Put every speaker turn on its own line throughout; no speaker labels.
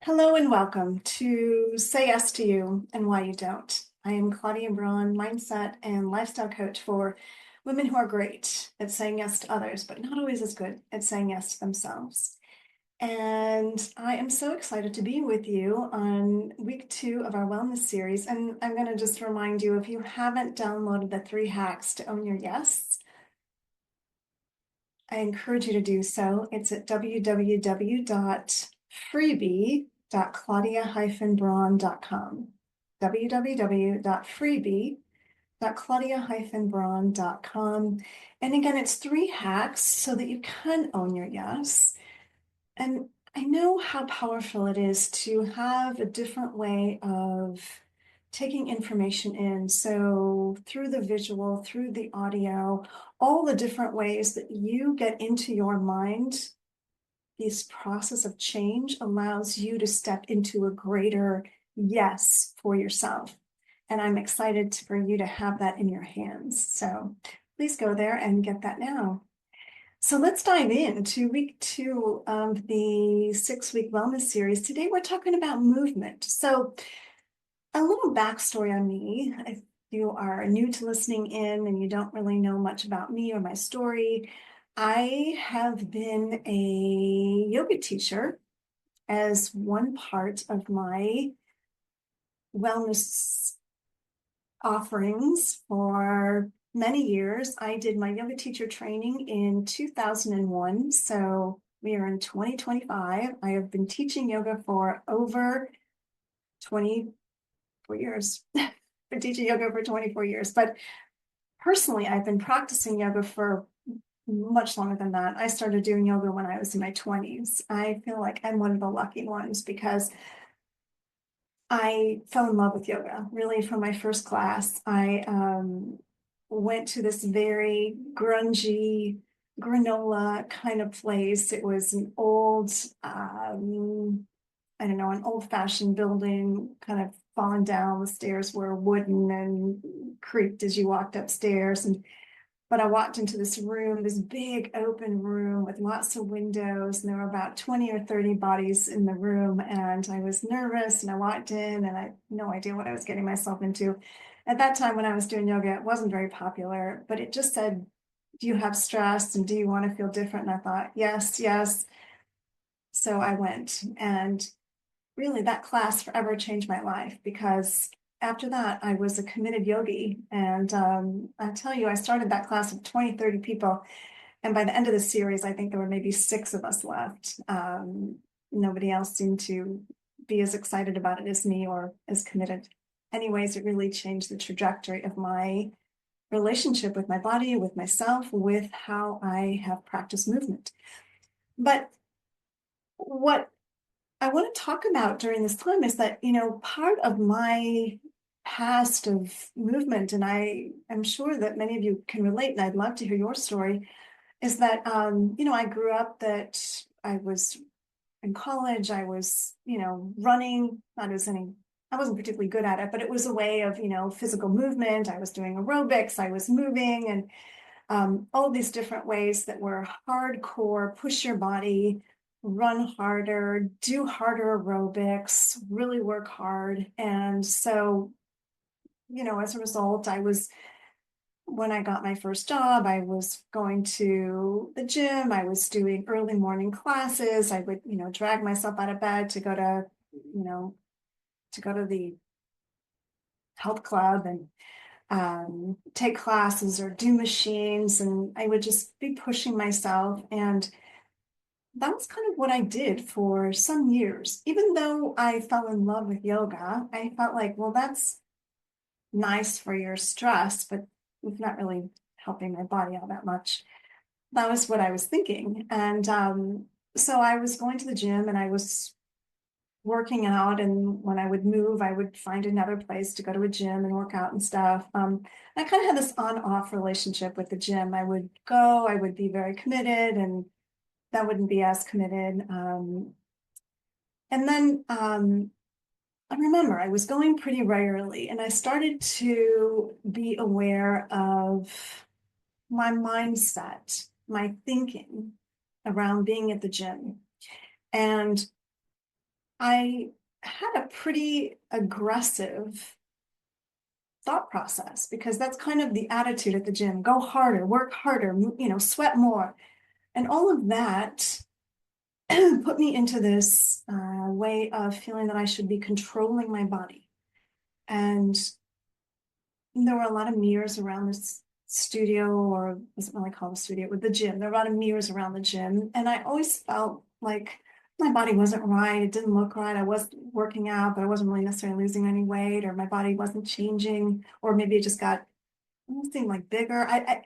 Hello and welcome to Say Yes to You and Why You Don't. I am Claudia, mindset and lifestyle coach for women who are great at saying yes to others, but not always as good at saying yes to themselves. And I am so excited to be with you on week 2 of our wellness series. And I'm going to just remind you, if you haven't downloaded the 3 hacks to own your yes, I encourage you to do so. It's at www.freebie.claudia-braun.com. www.freebie.claudia-braun.com. And again, it's 3 hacks so that you can own your yes. And I know how powerful it is to have a different way of taking information in. So through the visual, through the audio, all the different ways that you get into your mind, this process of change allows you to step into a greater yes for yourself. And I'm excited for you to have that in your hands. So please go there and get that now. So let's dive into week 2 of the 6-week wellness series. Today we're talking about movement. So a little backstory on me. If you are new to listening in and you don't really know much about me or my story, I have been a yoga teacher as one part of my wellness offerings for many years. I did my yoga teacher training in 2001. So we are in 2025. I have been teaching yoga for over 24 years. Been teaching yoga for 24 years. But personally, I've been practicing yoga for much longer than that. I started doing yoga when I was in my 20s. I feel like I'm one of the lucky ones because I fell in love with yoga really from my first class. I went to this very grungy granola kind of place. It was an old, I don't know, an old-fashioned building, kind of fallen down. The stairs were wooden and creaked as you walked upstairs. But I walked into this room, this big open room with lots of windows, and there were about 20 or 30 bodies in the room. And I was nervous, and I walked in, and I had no idea what I was getting myself into. At that time, when I was doing yoga, it wasn't very popular, but it just said, do you have stress and do you want to feel different? And I thought, yes, yes. So I went, and really that class forever changed my life because after that, I was a committed yogi. And I tell you, I started that class of 20, 30 people. And by the end of the series, I think there were maybe 6 of us left. Nobody else seemed to be as excited about it as me or as committed. Anyways, it really changed the trajectory of my relationship with my body, with myself, with how I have practiced movement. But what I want to talk about during this time is that, part of my past of movement, and I am sure that many of you can relate, and I'd love to hear your story, is that, I grew up that I was in college, I was, running, I wasn't particularly good at it, but it was a way of, physical movement. I was doing aerobics, I was moving, and all these different ways that were hardcore, push your body, run harder, do harder aerobics, really work hard. And so, as a result, when I got my first job, I was going to the gym, I was doing early morning classes. I would, drag myself out of bed to go to, the health club and take classes or do machines, and I would just be pushing myself. And that was kind of what I did for some years. Even though I fell in love with yoga, I felt like, well, that's nice for your stress, but it's not really helping my body all that much. That was what I was thinking. And so I was going to the gym and I was working out, and when I would move, I would find another place to go to a gym and work out and stuff. I kind of had this on-off relationship with the gym. I would go, I would be very committed, and that wouldn't be as committed. And then I remember I was going pretty regularly, and I started to be aware of my mindset, my thinking around being at the gym. And I had a pretty aggressive thought process because that's kind of the attitude at the gym. Go harder, work harder, sweat more. And all of that put me into this way of feeling that I should be controlling my body. And there were a lot of mirrors around this studio, or wasn't really called a studio, with the gym. There were a lot of mirrors around the gym. And I always felt like my body wasn't right. It didn't look right. I was working out, but I wasn't really necessarily losing any weight, or my body wasn't changing, or maybe it just got, it seemed like bigger. I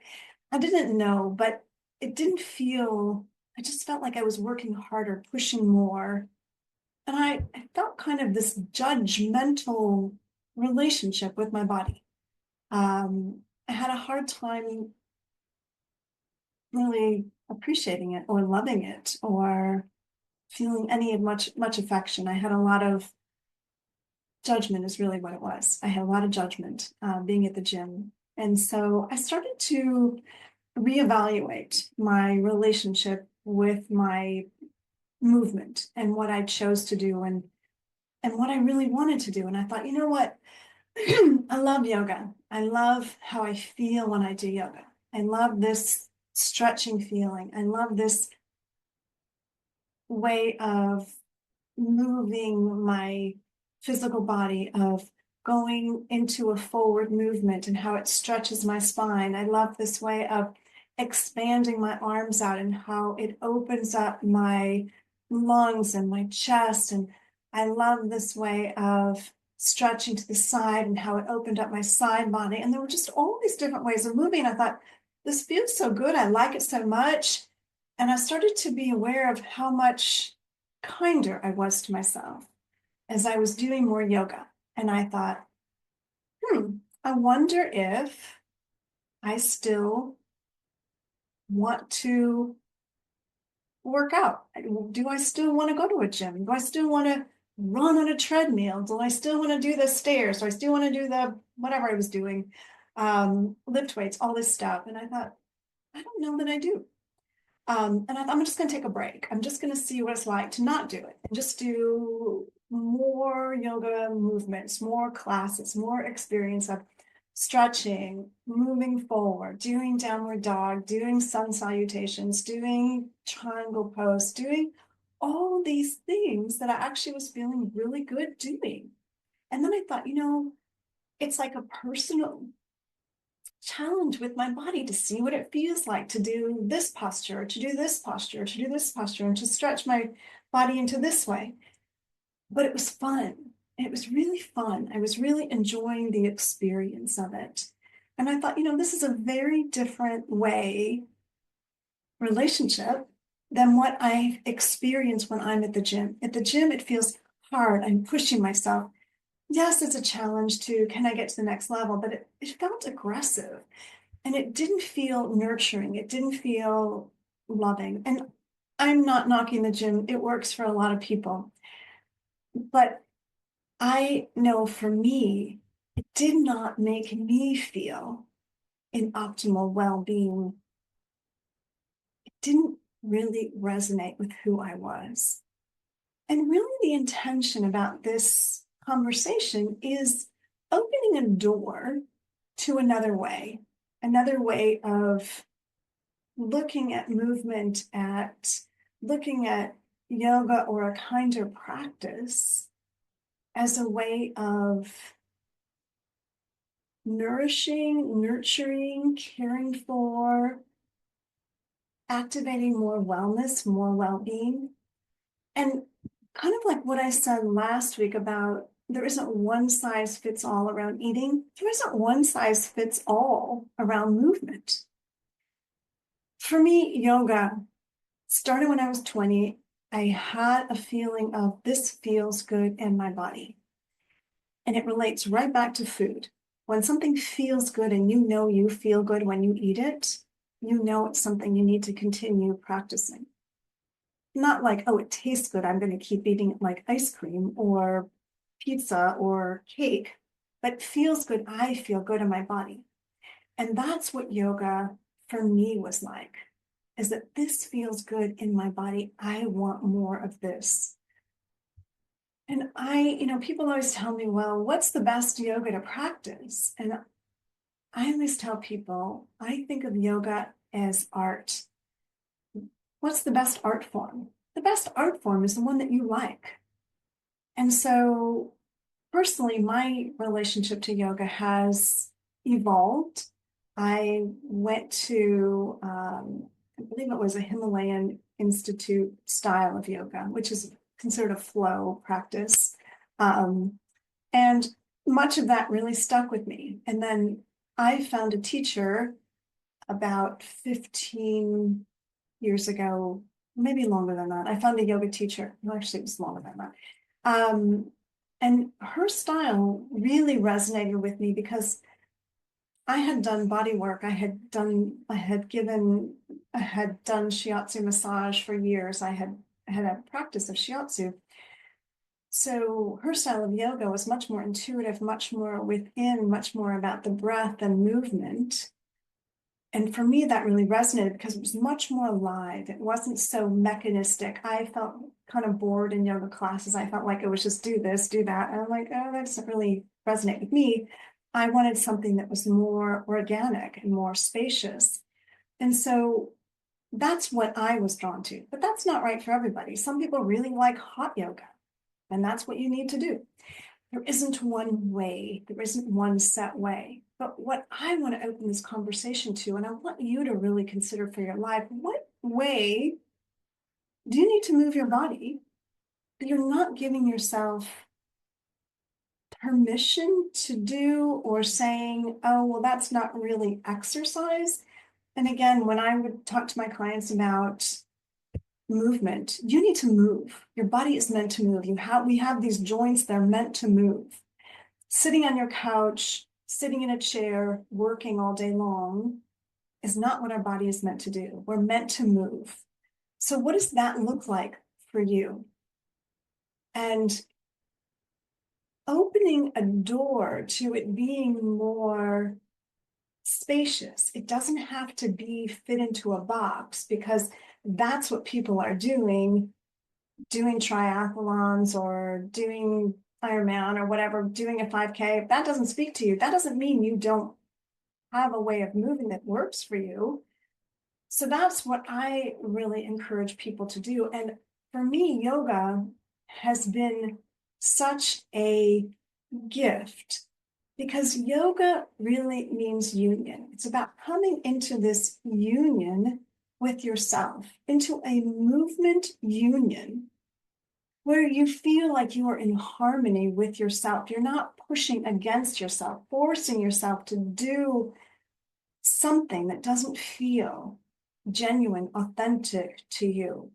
didn't know, but it didn't feel, I just felt like I was working harder, pushing more. And I felt kind of this judgmental relationship with my body. I had a hard time really appreciating it or loving it or feeling any of much affection. I had a lot of judgment is really what it was. I had a lot of judgment being at the gym. And so I started to reevaluate my relationship with my movement and what I chose to do and what I really wanted to do. And I thought, you know what? I love yoga. I love how I feel when I do yoga. I love this stretching feeling. I love this way of moving my physical body, of going into a forward movement and how it stretches my spine. I love this way of expanding my arms out and how it opens up my lungs and my chest. And I love this way of stretching to the side and how it opened up my side body. And there were just all these different ways of moving. I thought, this feels so good. I like it so much. And I started to be aware of how much kinder I was to myself as I was doing more yoga. And I thought, I wonder if I still want to work out. Do I still want to go to a gym? Do I still want to run on a treadmill? Do I still want to do the stairs? Do I still want to do the whatever I was doing? Lift weights, all this stuff. And I thought, I don't know that I do. And I thought, I'm just going to take a break. I'm just going to see what it's like to not do it and just do more yoga movements, more classes, more experience of stretching, moving forward, doing downward dog, doing sun salutations, doing triangle pose, doing all these things that I actually was feeling really good doing. And then I thought, it's like a personal challenge with my body to see what it feels like to do this posture, to do this posture, to do this posture, and to stretch my body into this way. But it was fun. It was really fun. I was really enjoying the experience of it. And I thought, this is a very different relationship than what I experience when I'm at the gym. At the gym, it feels hard. I'm pushing myself. Yes, it's a challenge to, can I get to the next level? But it felt aggressive. And it didn't feel nurturing. It didn't feel loving. And I'm not knocking the gym. It works for a lot of people. But I know for me, it did not make me feel in optimal well-being. It didn't really resonate with who I was. And really the intention about this conversation is opening a door to another way of looking at movement, at looking at yoga or a kinder practice as a way of nourishing, nurturing, caring for, activating more wellness, more well-being. And kind of like what I said last week about there isn't one size fits all around eating, there isn't one size fits all around movement. For me, yoga started when I was 20. I had a feeling of this feels good in my body. And it relates right back to food. When something feels good and you feel good when you eat it, it's something you need to continue practicing. Not like, oh, it tastes good, I'm going to keep eating it like ice cream or pizza or cake, but feels good, I feel good in my body. And that's what yoga for me was like, is that this feels good in my body. I want more of this. And people always tell me, well, what's the best yoga to practice? And I always tell people, I think of yoga as art. What's the best art form? The best art form is the one that you like. And so, personally, my relationship to yoga has evolved. I went to, I believe it was a Himalayan Institute style of yoga, which is considered a flow practice. Um, and much of that really stuck with me. And then I found a teacher about 15 years ago, maybe longer than that. I found a yoga teacher. Well, actually, it was longer than that. Um, and her style really resonated with me because I had done body work. I had done shiatsu massage for years. I had a practice of shiatsu. So her style of yoga was much more intuitive, much more within, much more about the breath and movement. And for me, that really resonated because it was much more alive. It wasn't so mechanistic. I felt kind of bored in yoga classes. I felt like it was just do this, do that. And I'm like, oh, that doesn't really resonate with me. I wanted something that was more organic and more spacious. And so that's what I was drawn to. But that's not right for everybody. Some people really like hot yoga, and that's what you need to do. There isn't one way, there isn't one set way. But what I want to open this conversation to, and I want you to really consider for your life, what way do you need to move your body that you're not giving yourself permission to do, or saying, oh, well, that's not really exercise? And again, when I would talk to my clients about movement, you need to move. Your body is meant to move. We have these joints, they're meant to move. Sitting on your couch, sitting in a chair, working all day long is not what our body is meant to do. We're meant to move. So what does that look like for you? And opening a door to it being more spacious. It doesn't have to be fit into a box, because that's what people are doing triathlons or doing Ironman or whatever, doing a 5K. If that doesn't speak to you, that doesn't mean you don't have a way of moving that works for you. So that's what I really encourage people to do. And for me, yoga has been such a gift, because yoga really means union. It's about coming into this union with yourself, into a movement union where you feel like you are in harmony with yourself. You're not pushing against yourself, forcing yourself to do something that doesn't feel genuine, authentic to you.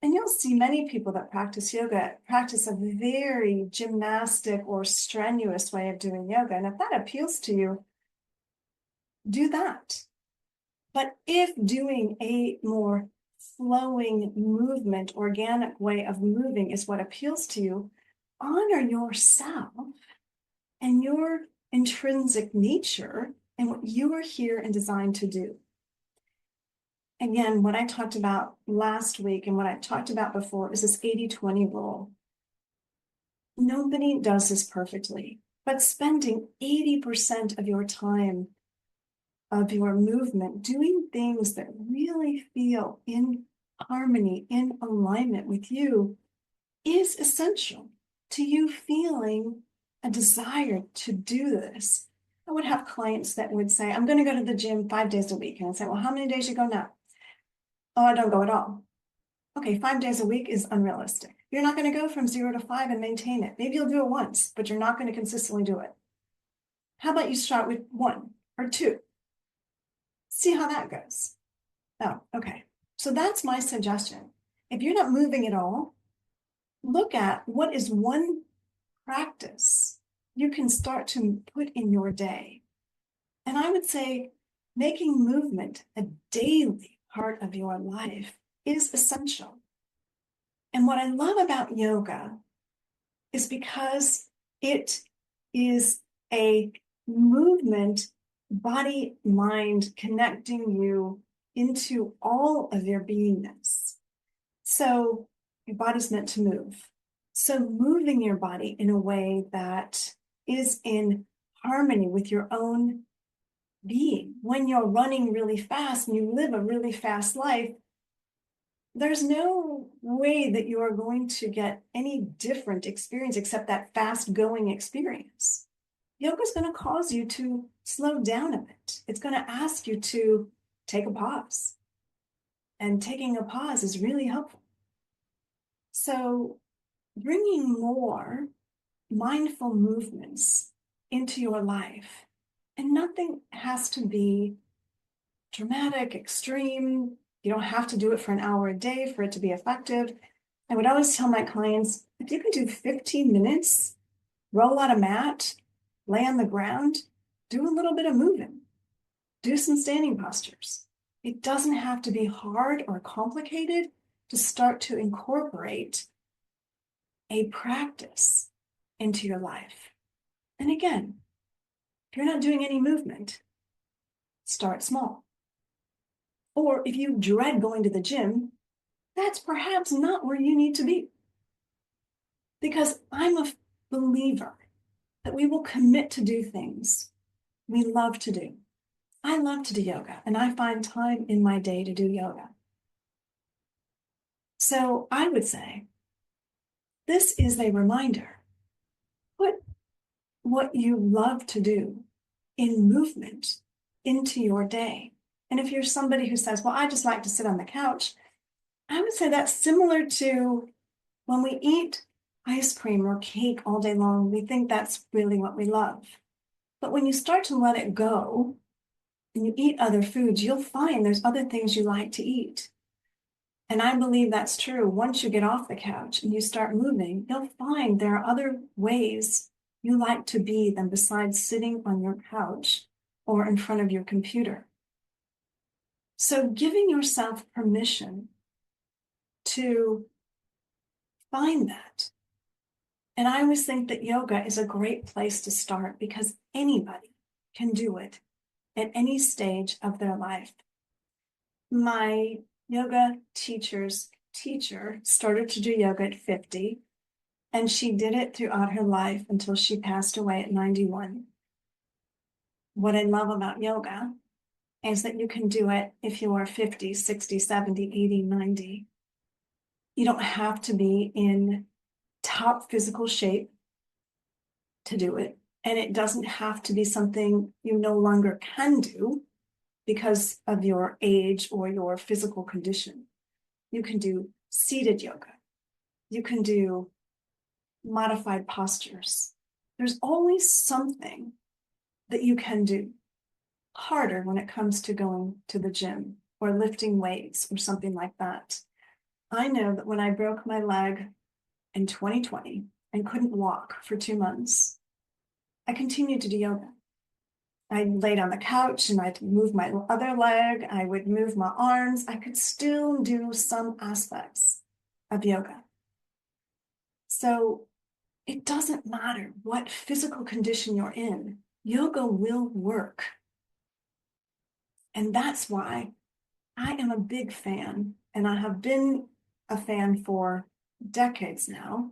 And you'll see many people that practice yoga practice a very gymnastic or strenuous way of doing yoga. And if that appeals to you, do that. But if doing a more flowing movement, organic way of moving is what appeals to you, honor yourself and your intrinsic nature and what you are here and designed to do. Again, what I talked about last week and what I talked about before is this 80-20 rule. Nobody does this perfectly, but spending 80% of your time, of your movement, doing things that really feel in harmony, in alignment with you, is essential to you feeling a desire to do this. I would have clients that would say, I'm going to go to the gym 5 days a week. And I'd say, well, how many days you go now? Oh, I don't go at all. Okay, 5 days a week is unrealistic. You're not going to go from 0 to 5 and maintain it. Maybe you'll do it once, but you're not going to consistently do it. How about you start with 1 or 2? See how that goes. Oh, okay. So that's my suggestion. If you're not moving at all, look at what is one practice you can start to put in your day. And I would say making movement a daily part of your life is essential. And what I love about yoga is because it is a movement, body, mind, connecting you into all of your beingness. So your body's meant to move. So moving your body in a way that is in harmony with your own being. When you're running really fast and you live a really fast life, there's no way that you are going to get any different experience except that fast going experience. Yoga is going to cause you to slow down a bit. It's going to ask you to take a pause. And taking a pause is really helpful. So bringing more mindful movements into your life, and nothing has to be dramatic, extreme. You don't have to do it for an hour a day for it to be effective. I would always tell my clients, if you can do 15 minutes, roll out a mat, lay on the ground, do a little bit of moving, do some standing postures. It doesn't have to be hard or complicated to start to incorporate a practice into your life. And again, if you're not doing any movement, start small. Or if you dread going to the gym, that's perhaps not where you need to be. Because I'm a believer that we will commit to do things we love to do. I love to do yoga, and I find time in my day to do yoga. So I would say, this is a reminder. Put what you love to do in movement into your day. And if you're somebody who says, well, I just like to sit on the couch, I would say that's similar to when we eat ice cream or cake all day long, we think that's really what we love. But when you start to let it go and you eat other foods, you'll find there's other things you like to eat. And I believe that's true. Once you get off the couch and you start moving, you'll find there are other ways you like to be than besides sitting on your couch or in front of your computer. So giving yourself permission to find that. And I always think that yoga is a great place to start because anybody can do it at any stage of their life. My yoga teacher's teacher started to do yoga at 50, and she did it throughout her life until she passed away at 91. What I love about yoga is that you can do it if you are 50, 60, 70, 80, 90. You don't have to be in top physical shape to do it. And it doesn't have to be something you no longer can do because of your age or your physical condition. You can do seated yoga. You can do modified postures. There's always something that you can do harder when it comes to going to the gym or lifting weights or something like that. I know that when I broke my leg in 2020 and couldn't walk for 2 months, I continued to do yoga. I laid on the couch and I'd move my other leg. I would move my arms. I could still do some aspects of yoga. So it doesn't matter what physical condition you're in, yoga will work. And that's why I am a big fan, and I have been a fan for decades now.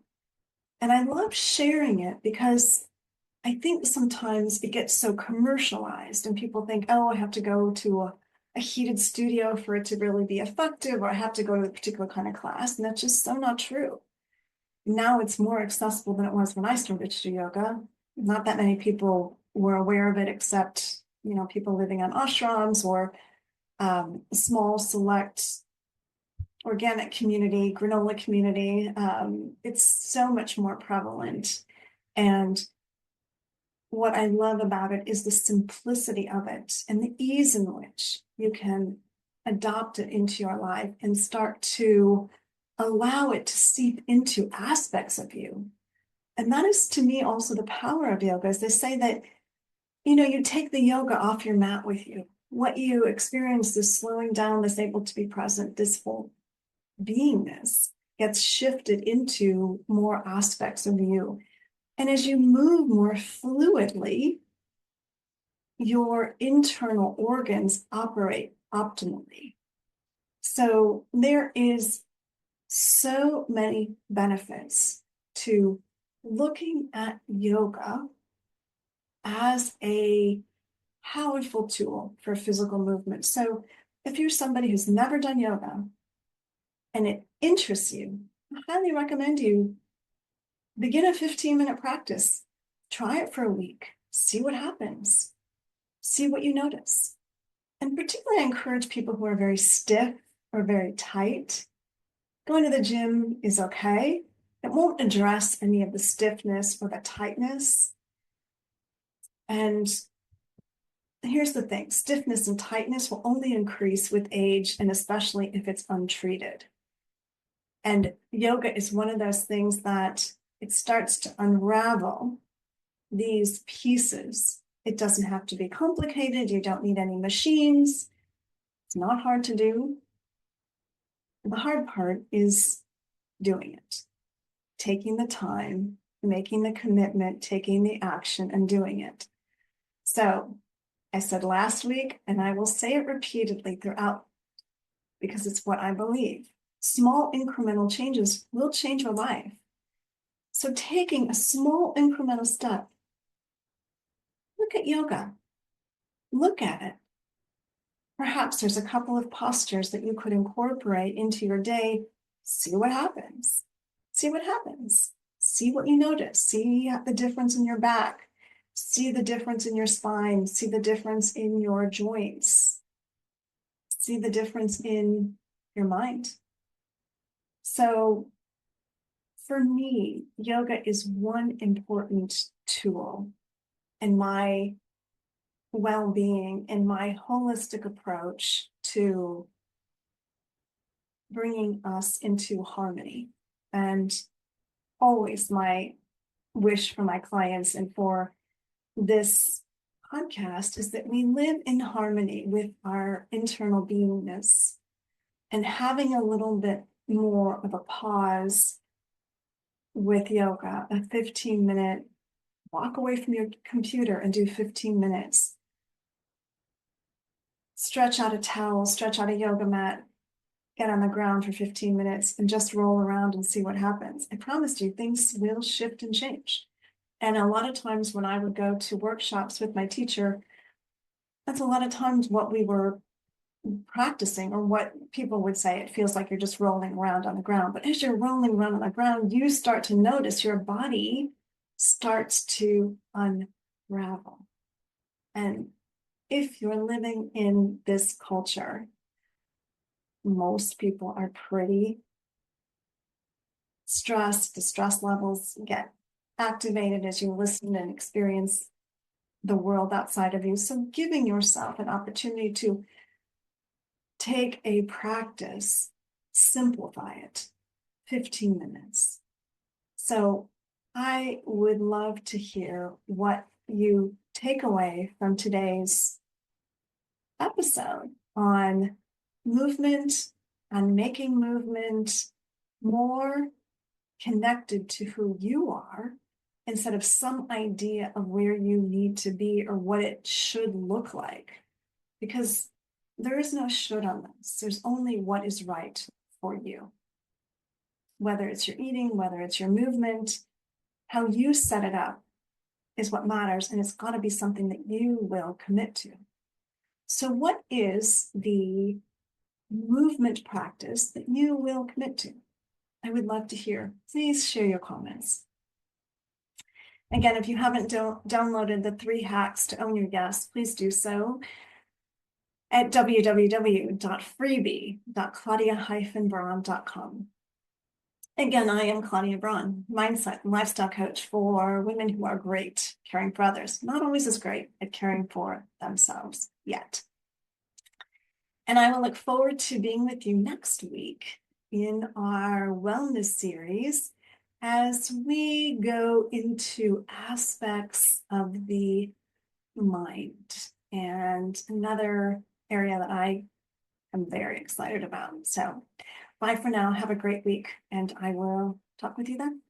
And I love sharing it because I think sometimes it gets so commercialized and people think, oh, I have to go to a heated studio for it to really be effective, or I have to go to a particular kind of class. And that's just so not true. Now it's more accessible than it was when I started to do yoga. Not that many people were aware of it, except, people living on ashrams or a small select organic community, granola community. It's so much more prevalent. And what I love about it is the simplicity of it and the ease in which you can adopt it into your life and start to allow it to seep into aspects of you. And that is, to me, also the power of yoga. Is they say that, you take the yoga off your mat with you. What you experience, this slowing down, this able to be present, this full beingness gets shifted into more aspects of you. And as you move more fluidly, your internal organs operate optimally. So there is so many benefits to looking at yoga as a powerful tool for physical movement. So if you're somebody who's never done yoga and it interests you, I highly recommend you begin a 15-minute practice. Try it for a week. See what happens. See what you notice. And particularly, I encourage people who are very stiff or very tight. Going to the gym is okay. It won't address any of the stiffness or the tightness. And here's the thing, stiffness and tightness will only increase with age, and especially if it's untreated. And yoga is one of those things that it starts to unravel these pieces. It doesn't have to be complicated. You don't need any machines. It's not hard to do. The hard part is doing it, taking the time, making the commitment, taking the action, and doing it. So I said last week, and I will say it repeatedly throughout, because it's what I believe. Small incremental changes will change your life. So taking a small incremental step, look at yoga, look at it. Perhaps there's a couple of postures that you could incorporate into your day. See what happens. See what happens. See what you notice. See the difference in your back. See the difference in your spine. See the difference in your joints. See the difference in your mind. So for me, yoga is one important tool in my well-being, in my holistic approach to bringing us into harmony. And always my wish for my clients and for this podcast is that we live in harmony with our internal beingness, and having a little bit more of a pause with yoga, a 15-minute walk away from your computer and do 15 minutes. Stretch out a towel, stretch out a yoga mat, get on the ground for 15 minutes and just roll around and see what happens. I promise you, things will shift and change. And a lot of times when I would go to workshops with my teacher, that's a lot of times what we were practicing, or what people would say, it feels like you're just rolling around on the ground. But as you're rolling around on the ground, you start to notice your body starts to unravel. And if you're living in this culture, most people are pretty stressed. The stress levels get activated as you listen and experience the world outside of you. So giving yourself an opportunity to take a practice, simplify it, 15 minutes. So I would love to hear what you take away from today's episode on movement, on making movement more connected to who you are, instead of some idea of where you need to be or what it should look like. Because there is no should on this. There's only what is right for you. Whether it's your eating, whether it's your movement, how you set it up is what matters, and it's got to be something that you will commit to. So what is the movement practice that you will commit to? I would love to hear. Please share your comments. Again, if you haven't downloaded the 3 hacks to own your yes, please do so at www.freebie.claudia-braun.com. Again, I am Claudia Braun, mindset and lifestyle coach for women who are great caring for others, not always as great at caring for themselves yet. And I will look forward to being with you next week in our wellness series as we go into aspects of the mind, and another area that I am very excited about. So bye for now. Have a great week, and I will talk with you then.